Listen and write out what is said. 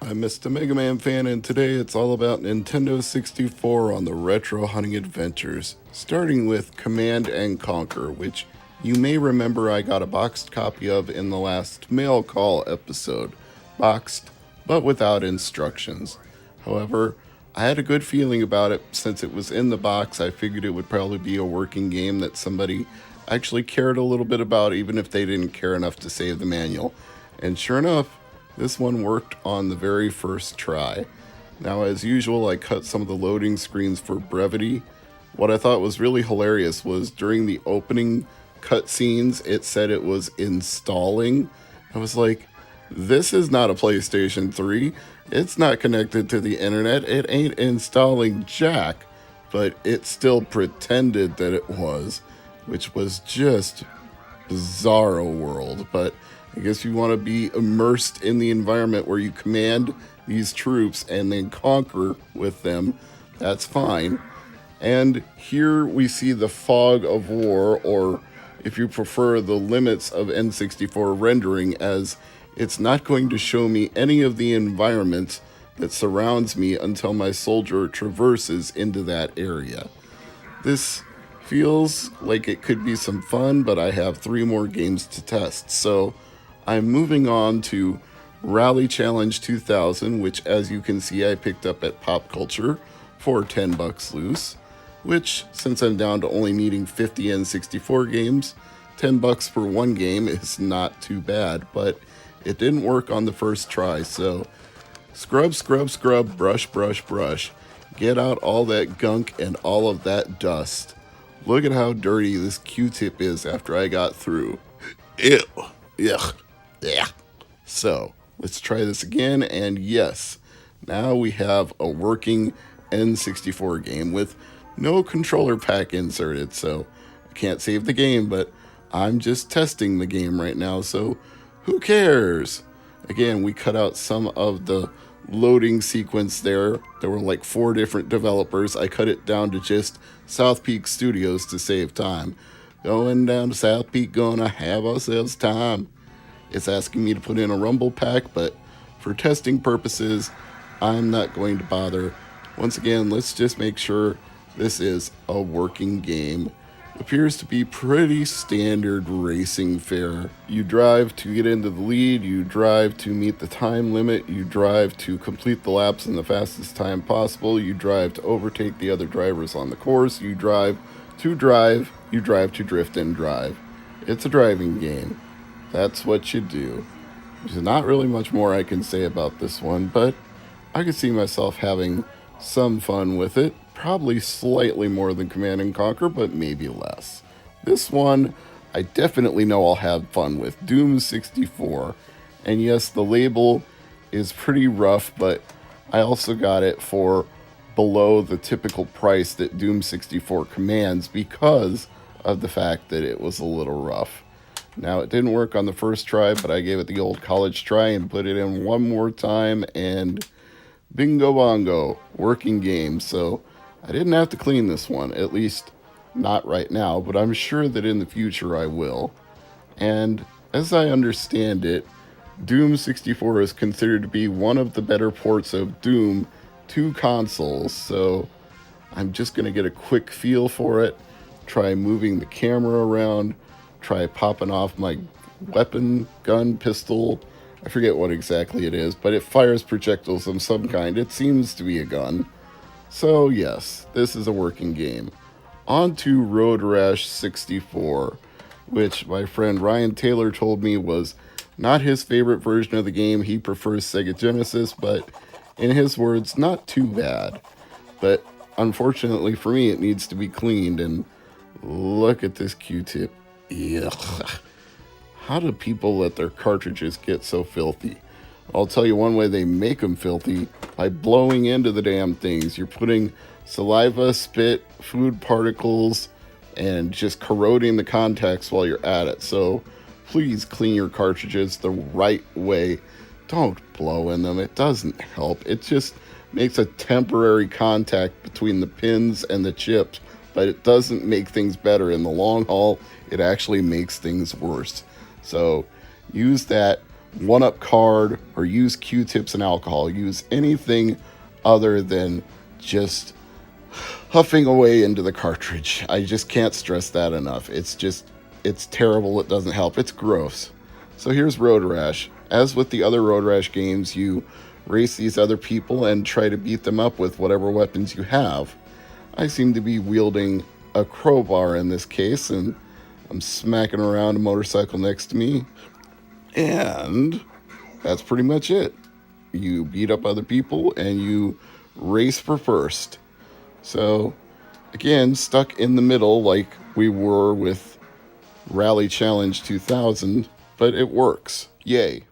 I'm Mr. MegaManFan, and today it's all about Nintendo 64 on the Retro Hunting Adventures, starting with Command and Conquer, which you may remember I got a boxed copy of in the last mail call episode. Boxed, but without instructions. However, I had a good feeling about it since it was in the box. I figured it would probably be a working game that somebody actually cared a little bit about, even if they didn't care enough to save the manual. And sure enough, this one worked on the very first try. Now, as usual, I cut some of the loading screens for brevity. What I thought was really hilarious was during the opening cutscenes, it said it was installing. I was like, this is not a PlayStation 3. It's not connected to the internet. It ain't installing jack. But it still pretended that it was, which was just bizarro world. But I guess you want to be immersed in the environment where you command these troops and then conquer with them. That's fine. And here we see the fog of war, or if you prefer, the limits of N64 rendering, as it's not going to show me any of the environment that surrounds me until my soldier traverses into that area. This feels like it could be some fun, but I have 3 more games to test, so I'm moving on to Rally Challenge 2000, which, as you can see, I picked up at Pop Culture for $10 loose, which, since I'm down to only needing 50 N64 games, $10 for one game is not too bad, but it didn't work on the first try, so scrub, scrub, scrub, brush, brush, brush. Get out all that gunk and all of that dust. Look at how dirty this Q-tip is after I got through. Ew. Ugh. Yeah. So, let's try this again, and yes, now we have a working N64 game with no controller pack inserted, so I can't save the game, but I'm just testing the game right now, so who cares? Again, we cut out some of the loading sequence there. There were like 4 different developers. I cut it down to just South Peak Studios to save time. Going down to South Peak, gonna have ourselves time. It's asking me to put in a rumble pack, but for testing purposes, I'm not going to bother. Once again, let's just make sure this is a working game. Appears to be pretty standard racing fare. You drive to get into the lead, you drive to meet the time limit, you drive to complete the laps in the fastest time possible, you drive to overtake the other drivers on the course, you drive to drive, you drive to drift and drive. It's a driving game. That's what you do. There's not really much more I can say about this one, but I could see myself having some fun with it. Probably slightly more than Command and Conquer, but maybe less. This one, I definitely know I'll have fun with. Doom 64. And yes, the label is pretty rough, but I also got it for below the typical price that Doom 64 commands because of the fact that it was a little rough. Now, it didn't work on the first try, but I gave it the old college try and put it in one more time, and bingo bongo, working game. So I didn't have to clean this one, at least not right now, but I'm sure that in the future I will. And as I understand it, Doom 64 is considered to be one of the better ports of Doom to consoles, so I'm just going to get a quick feel for it, try moving the camera around, try popping off my weapon, gun, pistol. I forget what exactly it is, but it fires projectiles of some kind. It seems to be a gun. So yes, this is a working game. On to Road Rash 64, which my friend Ryan Taylor told me was not his favorite version of the game. He prefers Sega Genesis, but in his words, not too bad. But unfortunately for me, it needs to be cleaned, and look at this Q-tip. Ugh. How do people let their cartridges get so filthy? I'll tell you one way they make them filthy, by blowing into the damn things. You're putting saliva, spit, food particles, and just corroding the contacts while you're at it. So please clean your cartridges the right way. Don't blow in them. It doesn't help. It just makes a temporary contact between the pins and the chips, but it doesn't make things better. In the long haul, it actually makes things worse. So use that 1-up card or use Q-tips and alcohol. Use anything other than just huffing away into the cartridge. I just can't stress that enough. It's terrible. It doesn't help. It's gross. So here's Road Rash. As with the other Road Rash games, you race these other people and try to beat them up with whatever weapons you have. I seem to be wielding a crowbar in this case, and I'm smacking around a motorcycle next to me. And that's pretty much it. You beat up other people and you race for first. So, again, stuck in the middle like we were with Rally Challenge 2000, but it works. Yay.